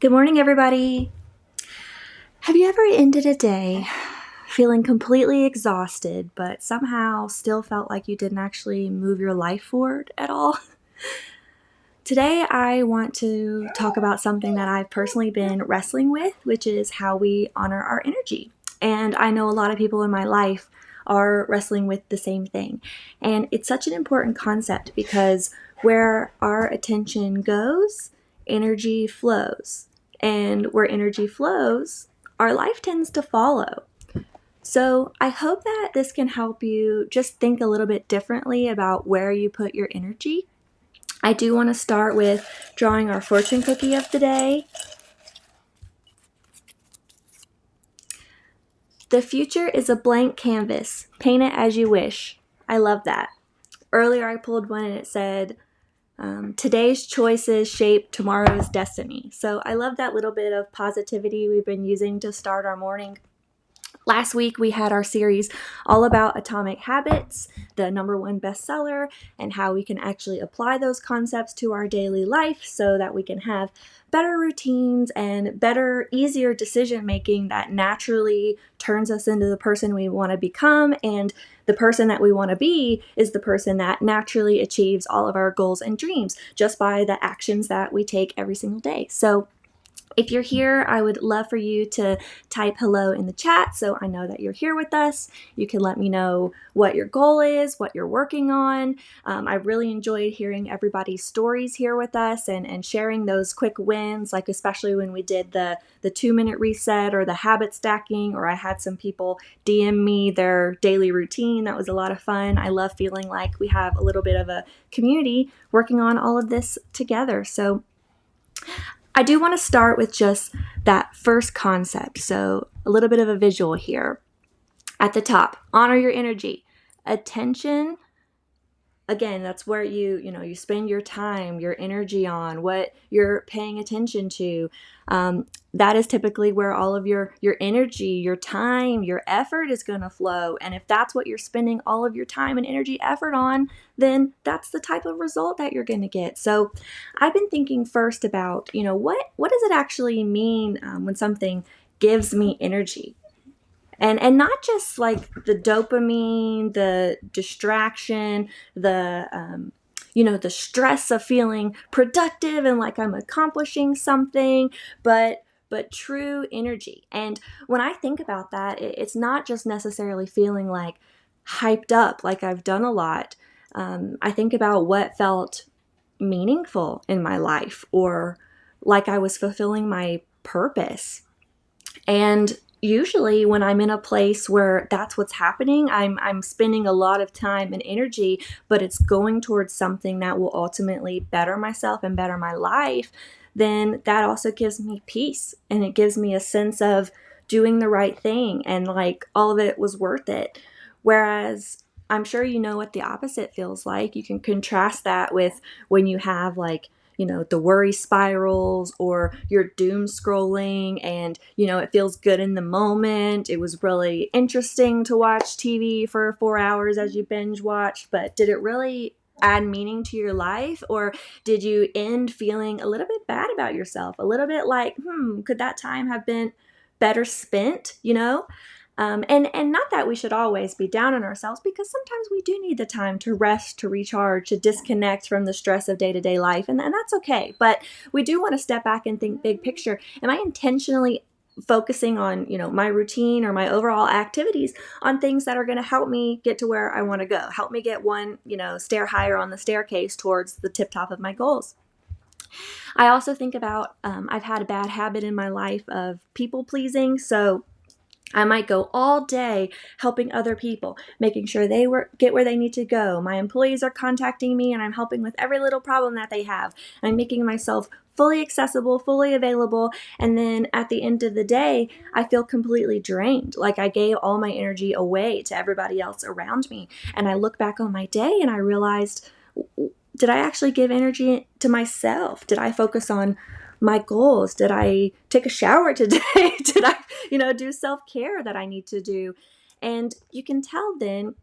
Good morning, everybody. Have you ever ended a day feeling completely exhausted, but somehow still felt like you didn't actually move your life forward at all? Today, I want to talk about something that I've personally been wrestling with, which is how we honor our energy. And I know a lot of people in my life are wrestling with the same thing. And it's such an important concept because where our attention goes, energy flows. And where energy flows, our life tends to follow. So I hope that this can help you just think a little bit differently about where you put your energy. I do want to start with drawing our fortune cookie of the day. The future is a blank canvas. Paint it as you wish. I love that. Earlier I pulled one and it said, today's choices shape tomorrow's destiny. So I love that little bit of positivity we've been using to start our morning. Last week, we had our series all about Atomic Habits, the #1 bestseller, and how we can actually apply those concepts to our daily life so that we can have better routines and better, easier decision making that naturally turns us into the person we want to become. And the person that we want to be is the person that naturally achieves all of our goals and dreams just by the actions that we take every single day. So if you're here, I would love for you to type hello in the chat so I know that you're here with us. You can let me know what your goal is, what you're working on. I really enjoyed hearing everybody's stories here with us and sharing those quick wins, like especially when we did the 2-minute reset or the habit stacking, or I had some people DM me their daily routine. That was a lot of fun. I love feeling like we have a little bit of a community working on all of this together. So I do want to start with just that first concept. So a little bit of a visual here. At the top, honor your energy. Attention, again, that's where you spend your time, your energy on, what you're paying attention to. That is typically where all of your energy, your time, your effort is going to flow. And if that's what you're spending all of your time and energy effort on, then that's the type of result that you're going to get. So I've been thinking first about, what does it actually mean when something gives me energy? And not just like the dopamine, the distraction, the stress of feeling productive and like I'm accomplishing something, but true energy. And when I think about that, it's not just necessarily feeling like hyped up, like I've done a lot. I think about what felt meaningful in my life, or like I was fulfilling my purpose. And usually when I'm in a place where that's what's happening, I'm spending a lot of time and energy, but it's going towards something that will ultimately better myself and better my life, then that also gives me peace, and it gives me a sense of doing the right thing and like all of it was worth it. Whereas I'm sure you know what the opposite feels like. You can contrast that with when you have like the worry spirals, or you're doom scrolling and, it feels good in the moment. It was really interesting to watch TV for 4 hours as you binge watched, but did it really add meaning to your life? Or did you end feeling a little bit bad about yourself? A little bit like, could that time have been better spent, and not that we should always be down on ourselves, because sometimes we do need the time to rest, to recharge, to disconnect from the stress of day-to-day life, and that's okay. But we do want to step back and think big picture. Am I intentionally focusing on, my routine or my overall activities on things that are going to help me get to where I want to go, help me get one, stair higher on the staircase towards the tip top of my goals? I also think about, I've had a bad habit in my life of people pleasing. So I might go all day helping other people, making sure they get where they need to go. My employees are contacting me and I'm helping with every little problem that they have. I'm making myself fully accessible, fully available. And then at the end of the day, I feel completely drained. Like I gave all my energy away to everybody else around me. And I look back on my day and I realized, did I actually give energy to myself? Did I focus on my goals? Did I take a shower today? Did I, do self-care that I need to do? And you can tell then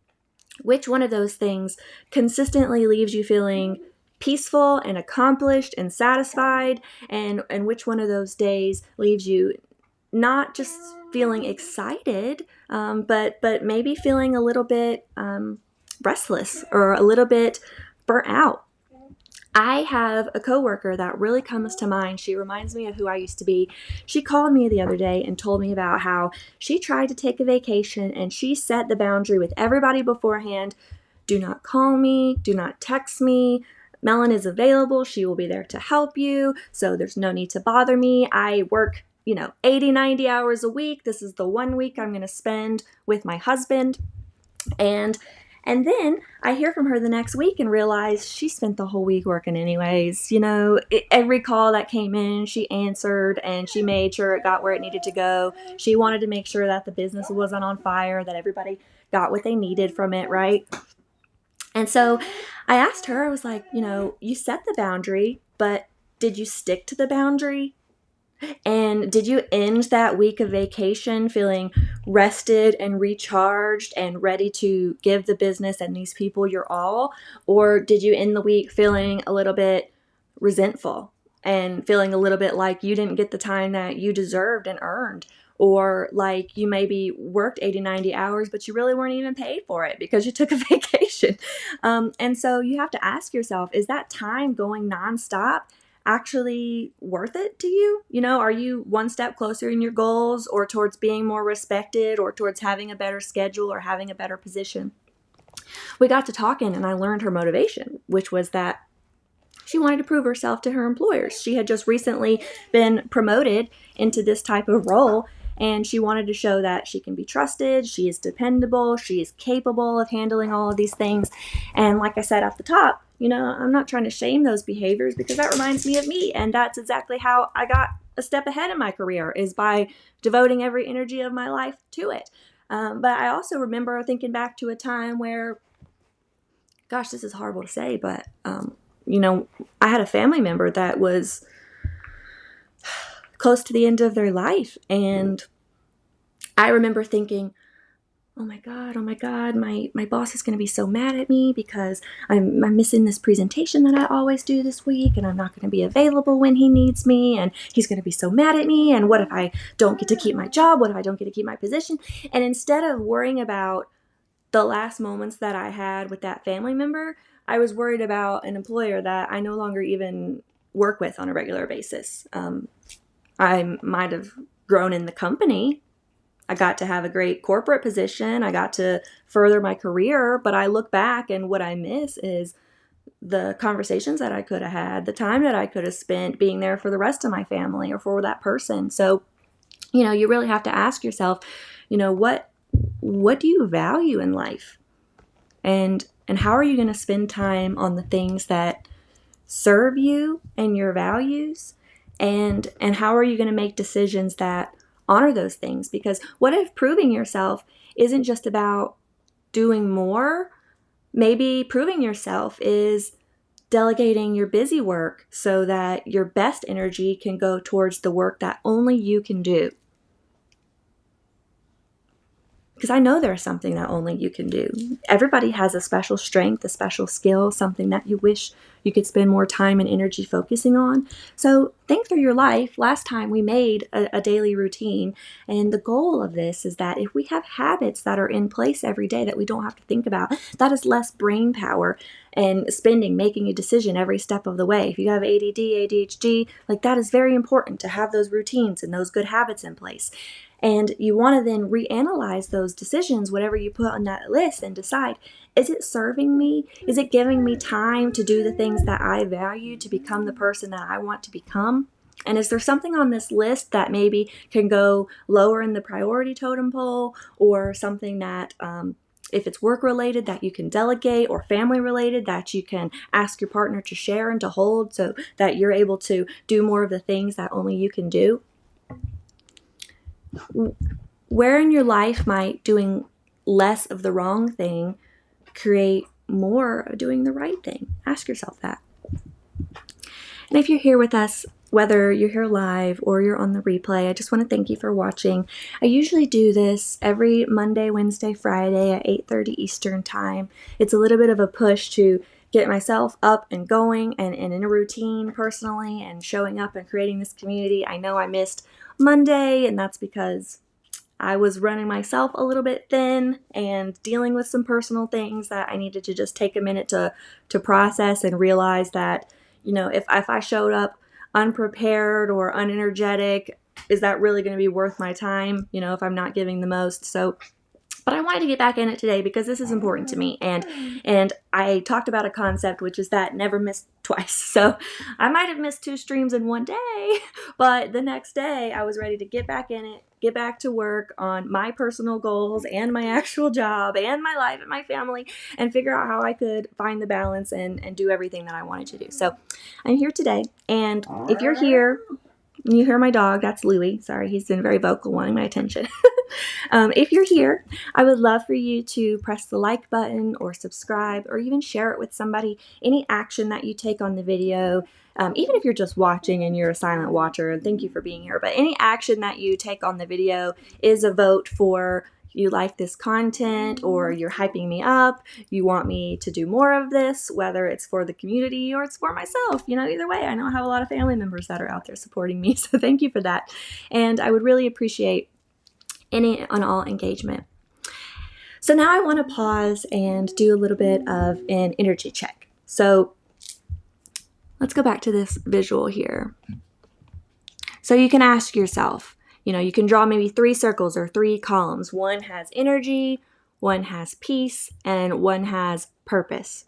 which one of those things consistently leaves you feeling peaceful and accomplished and satisfied, and which one of those days leaves you not just feeling excited, but maybe feeling a little bit restless or a little bit burnt out. I have a coworker that really comes to mind. She reminds me of who I used to be. She called me the other day and told me about how she tried to take a vacation and she set the boundary with everybody beforehand. Do not call me. Do not text me. Melon is available. She will be there to help you. So there's no need to bother me. I work 80, 90 hours a week. This is the 1 week I'm going to spend with my husband. And then I hear from her the next week and realize she spent the whole week working anyways. Every call that came in, she answered and she made sure it got where it needed to go. She wanted to make sure that the business wasn't on fire, that everybody got what they needed from it, right? And so I asked her, I was like, you set the boundary, but did you stick to the boundary? And did you end that week of vacation feeling rested and recharged and ready to give the business and these people your all? Or did you end the week feeling a little bit resentful and feeling a little bit like you didn't get the time that you deserved and earned? Or like you maybe worked 80, 90 hours, but you really weren't even paid for it because you took a vacation. And so you have to ask yourself, is that time going nonstop actually worth it to you? Are you one step closer in your goals or towards being more respected or towards having a better schedule or having a better position? We got to talking and I learned her motivation, which was that she wanted to prove herself to her employers. She had just recently been promoted into this type of role and she wanted to show that she can be trusted, she is dependable, she is capable of handling all of these things. And like I said at the top, I'm not trying to shame those behaviors because that reminds me of me. And that's exactly how I got a step ahead in my career, is by devoting every energy of my life to it. But I also remember thinking back to a time where, gosh, this is horrible to say, but, I had a family member that was close to the end of their life. And I remember thinking, oh my God, my boss is going to be so mad at me because I'm missing this presentation that I always do this week and I'm not going to be available when he needs me and he's going to be so mad at me. And what if I don't get to keep my job? What if I don't get to keep my position? And instead of worrying about the last moments that I had with that family member, I was worried about an employer that I no longer even work with on a regular basis. I might have grown in the company. I got to have a great corporate position. I got to further my career, but I look back and what I miss is the conversations that I could have had, the time that I could have spent being there for the rest of my family or for that person. So, you really have to ask yourself, what do you value in life? And how are you going to spend time on the things that serve you and your values? And how are you going to make decisions that honor those things? Because what if proving yourself isn't just about doing more? Maybe proving yourself is delegating your busy work so that your best energy can go towards the work that only you can do. Because I know there's something that only you can do. Everybody has a special strength, a special skill, something that you wish you could spend more time and energy focusing on. So think through your life. Last time we made a daily routine, and the goal of this is that if we have habits that are in place every day that we don't have to think about, that is less brain power and making a decision every step of the way. If you have ADD, ADHD, that is very important to have those routines and those good habits in place. And you want to then reanalyze those decisions, whatever you put on that list, and decide, is it serving me? Is it giving me time to do the things that I value, to become the person that I want to become? And is there something on this list that maybe can go lower in the priority totem pole, or something that, if it's work related, that you can delegate, or family related, that you can ask your partner to share and to hold so that you're able to do more of the things that only you can do? Where in your life might doing less of the wrong thing create more of doing the right thing? Ask yourself that. And if you're here with us, whether you're here live or you're on the replay, I just want to thank you for watching. I usually do this every Monday, Wednesday, Friday at 8:30 Eastern time. It's a little bit of a push to get myself up and going and in a routine personally and showing up and creating this community. I know I missed Monday, and that's because I was running myself a little bit thin and dealing with some personal things that I needed to just take a minute to process and realize that, if I showed up unprepared or unenergetic, is that really going to be worth my time, if I'm not giving the most? So, but I wanted to get back in it today because this is important to me. And I talked about a concept, which is that never miss twice. So I might have missed 2 streams in one day, but the next day I was ready to get back in it, get back to work on my personal goals and my actual job and my life and my family, and figure out how I could find the balance and do everything that I wanted to do. So I'm here today. And if you're here, you hear my dog, that's Louie. Sorry, he's been very vocal wanting my attention. If you're here, I would love for you to press the like button or subscribe or even share it with somebody. Any action that you take on the video, even if you're just watching and you're a silent watcher, and thank you for being here, but any action that you take on the video is a vote for you like this content, or you're hyping me up, you want me to do more of this, whether it's for the community or it's for myself. Either way, I know I have a lot of family members that are out there supporting me, so thank you for that. And I would really appreciate any and all engagement. So now I want to pause and do a little bit of an energy check. So let's go back to this visual here. So you can ask yourself, you can draw maybe 3 circles or 3 columns. One has energy, one has peace, and one has purpose.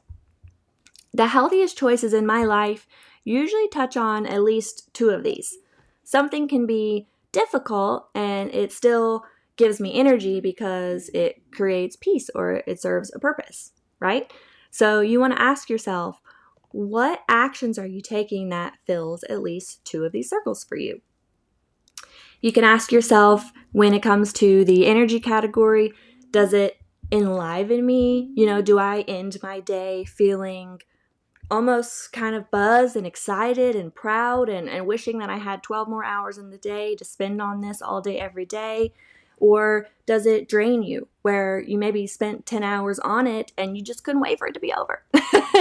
The healthiest choices in my life usually touch on at least 2 of these. Something can be difficult and it still gives me energy because it creates peace or it serves a purpose, right? So you want to ask yourself, what actions are you taking that fills at least 2 of these circles for you? You can ask yourself, when it comes to the energy category, does it enliven me? Do I end my day feeling almost kind of buzzed and excited and proud and wishing that I had 12 more hours in the day to spend on this all day, every day? Or does it drain you, where you maybe spent 10 hours on it and you just couldn't wait for it to be over?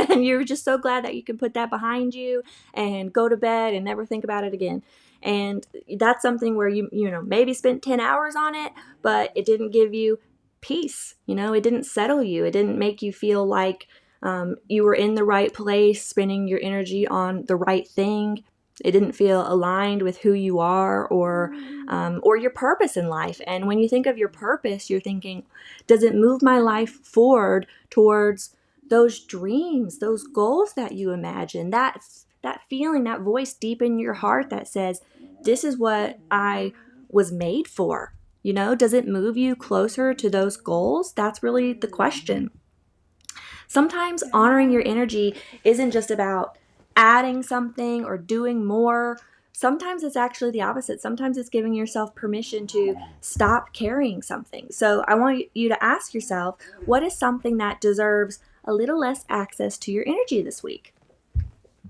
And you're just so glad that you can put that behind you and go to bed and never think about it again. And that's something where you maybe spent 10 hours on it, but it didn't give you peace. It didn't settle you. It didn't make you feel like you were in the right place, spending your energy on the right thing. It didn't feel aligned with who you are or your purpose in life. And when you think of your purpose, you're thinking, does it move my life forward towards those dreams, those goals that you imagine, that feeling, that voice deep in your heart that says, this is what I was made for? Does it move you closer to those goals? That's really the question. Sometimes honoring your energy isn't just about adding something or doing more. Sometimes it's actually the opposite. Sometimes it's giving yourself permission to stop carrying something. So I want you to ask yourself, what is something that deserves a little less access to your energy this week?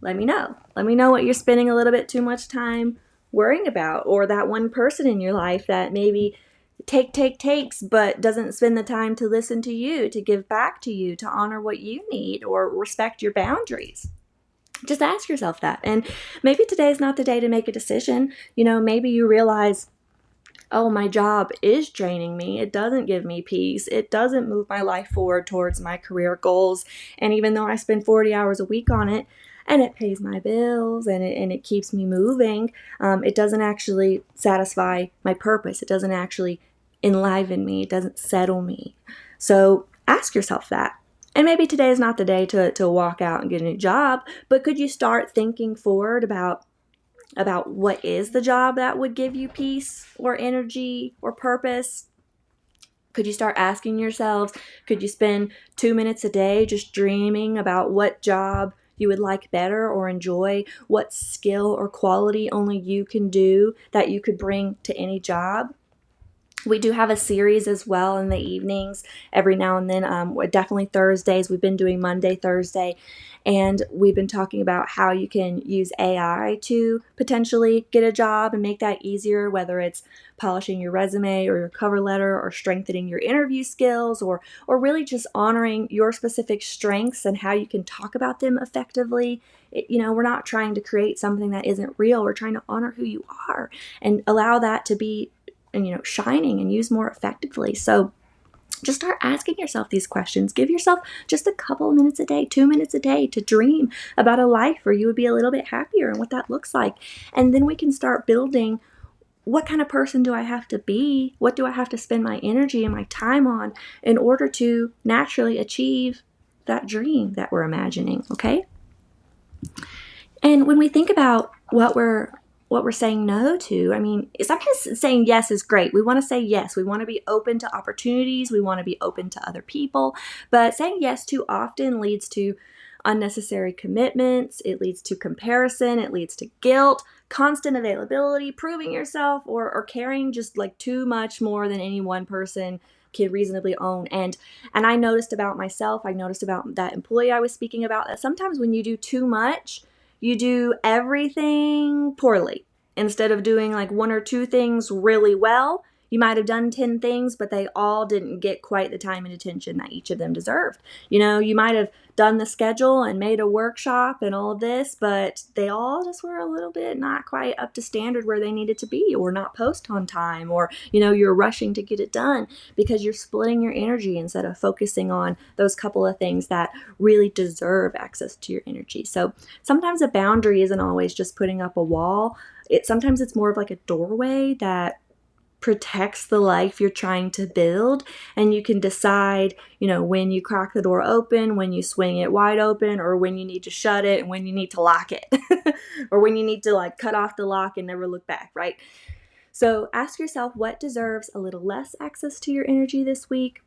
Let me know. Let me know what you're spending a little bit too much time worrying about, or that one person in your life that maybe takes, but doesn't spend the time to listen to you, to give back to you, to honor what you need, or respect your boundaries. Just ask yourself that. And maybe today is not the day to make a decision. Maybe you realize, oh, my job is draining me. It doesn't give me peace. It doesn't move my life forward towards my career goals. And even though I spend 40 hours a week on it, and it pays my bills and it keeps me moving, it doesn't actually satisfy my purpose. It doesn't actually enliven me. It doesn't settle me. So ask yourself that. And maybe today is not the day to walk out and get a new job, but could you start thinking forward about what is the job that would give you peace or energy or purpose? Could you start asking yourselves, could you spend 2 minutes a day just dreaming about what job you would like better or enjoy, what skill or quality only you can do that you could bring to any job? We do have a series as well in the evenings every now and then. Definitely Thursdays. We've been doing Monday, Thursday, and we've been talking about how you can use AI to potentially get a job and make that easier, whether it's polishing your resume or your cover letter or strengthening your interview skills or really just honoring your specific strengths and how you can talk about them effectively. We're not trying to create something that isn't real. We're trying to honor who you are and allow that to be and shining and used more effectively. So just start asking yourself these questions. Give yourself just a couple of minutes a day, 2 minutes a day to dream about a life where you would be a little bit happier and what that looks like. And then we can start building, what kind of person do I have to be? What do I have to spend my energy and my time on in order to naturally achieve that dream that we're imagining, okay? And when we think about what we're saying no to, I mean, sometimes saying yes is great. We want to say yes. We want to be open to opportunities. We want to be open to other people. But saying yes too often leads to unnecessary commitments. It leads to comparison. It leads to guilt, constant availability, proving yourself, or caring just like too much more than any one person can reasonably own. And I noticed about myself, I noticed about that employee I was speaking about, that sometimes when you do too much, you do everything poorly. Instead of doing like one or two things really well, you might have done 10 things, but they all didn't get quite the time and attention that each of them deserved. You might have done the schedule and made a workshop and all of this, but they all just were a little bit not quite up to standard where they needed to be, or not post on time, or, you're rushing to get it done because you're splitting your energy instead of focusing on those couple of things that really deserve access to your energy. So sometimes a boundary isn't always just putting up a wall. Sometimes it's more of like a doorway that protects the life you're trying to build, and you can decide, when you crack the door open, when you swing it wide open, or when you need to shut it and when you need to lock it or when you need to like cut off the lock and never look back, right? So ask yourself, what deserves a little less access to your energy this week?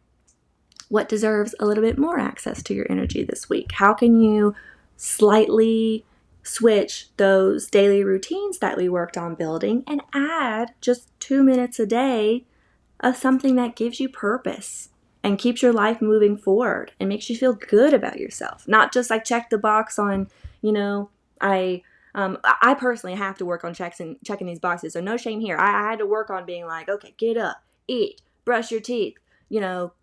What deserves a little bit more access to your energy this week? How can you slightly switch those daily routines that we worked on building and add just 2 minutes a day of something that gives you purpose and keeps your life moving forward and makes you feel good about yourself? Not just like check the box on, I personally have to work on checking these boxes, so no shame here. I had to work on being like, okay, get up, eat, brush your teeth,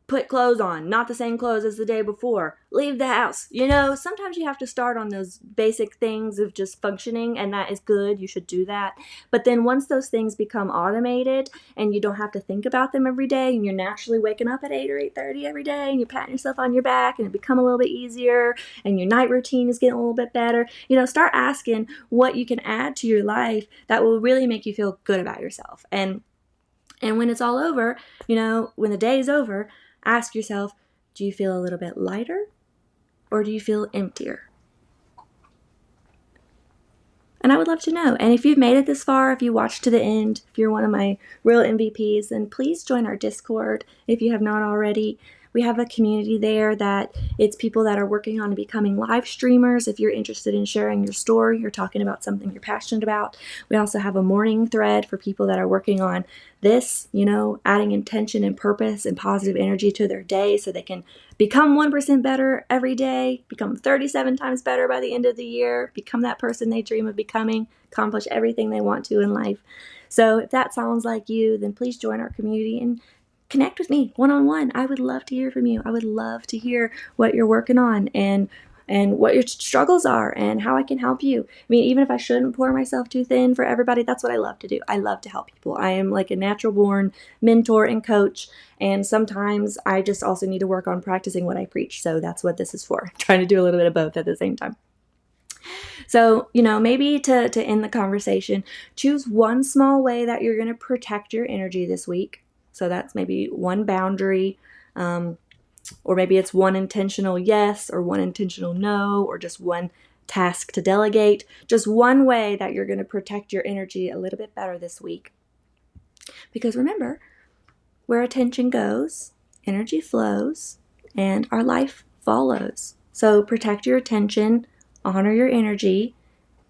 put clothes on, not the same clothes as the day before, leave the house. Sometimes you have to start on those basic things of just functioning, and that is good. You should do that. But then once those things become automated and you don't have to think about them every day, and you're naturally waking up at 8 or 8:30 every day, and you're patting yourself on your back, and it become a little bit easier, and your night routine is getting a little bit better, start asking what you can add to your life that will really make you feel good about yourself. And when it's all over, when the day is over, ask yourself, do you feel a little bit lighter or do you feel emptier? And I would love to know. And if you've made it this far, if you watched to the end, if you're one of my real MVPs, then please join our Discord if you have not already. We have a community there that it's people that are working on becoming live streamers. If you're interested in sharing your story, you're talking about something you're passionate about. We also have a morning thread for people that are working on this, adding intention and purpose and positive energy to their day so they can become 1% better every day, become 37 times better by the end of the year, become that person they dream of becoming, accomplish everything they want to in life. So if that sounds like you, then please join our community and connect with me one-on-one. I would love to hear from you. I would love to hear what you're working on and what your struggles are and how I can help you. I mean, even if I shouldn't pour myself too thin for everybody, that's what I love to do. I love to help people. I am like a natural born mentor and coach. And sometimes I just also need to work on practicing what I preach. So that's what this is for. Trying to do a little bit of both at the same time. So, maybe to end the conversation, choose one small way that you're going to protect your energy this week. So that's maybe one boundary, or maybe it's one intentional yes or one intentional no, or just one task to delegate. Just one way that you're going to protect your energy a little bit better this week. Because remember, where attention goes, energy flows, and our life follows. So protect your attention, honor your energy,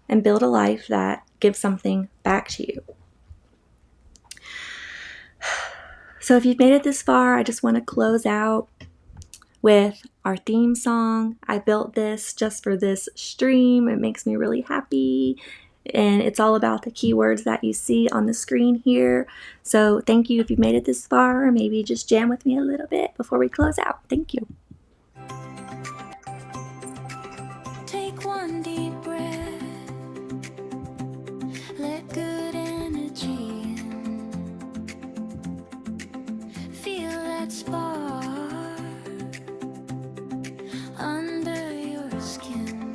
and build a life that gives something back to you. So if you've made it this far, I just want to close out with our theme song. I built this just for this stream. It makes me really happy. And it's all about the keywords that you see on the screen here. So thank you if you've made it this far. Maybe just jam with me a little bit before we close out. Thank you. Take one deep breath. Let good energy in. Feel that spark under your skin.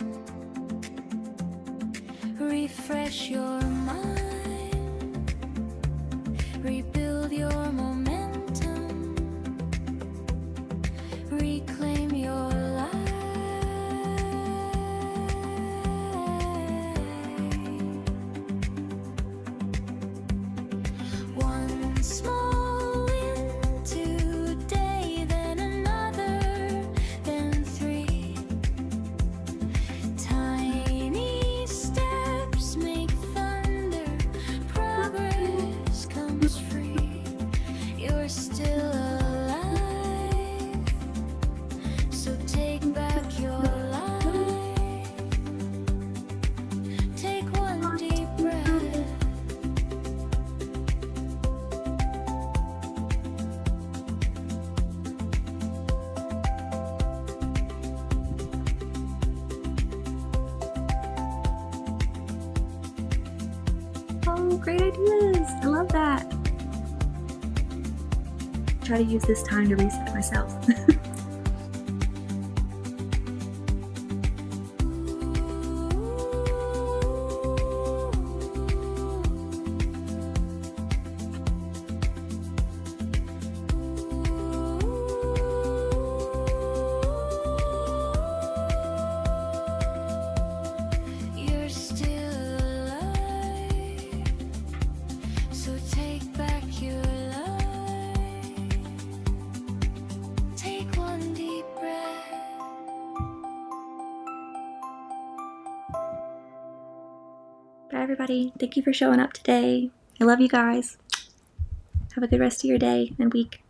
Refresh your mind. Rebuild your momentum. Reclaim your life. One small win today, then another, then three. Tiny steps make thunder. Progress comes free. You're still alive, so take back your life. Take one deep breath. Oh, great ideas. I love that. Try to use this time to reset myself. You're still alive, so take back your life. Take one deep breath. Bye, everybody. Thank you for showing up today. I love you guys. Have a good rest of your day and week.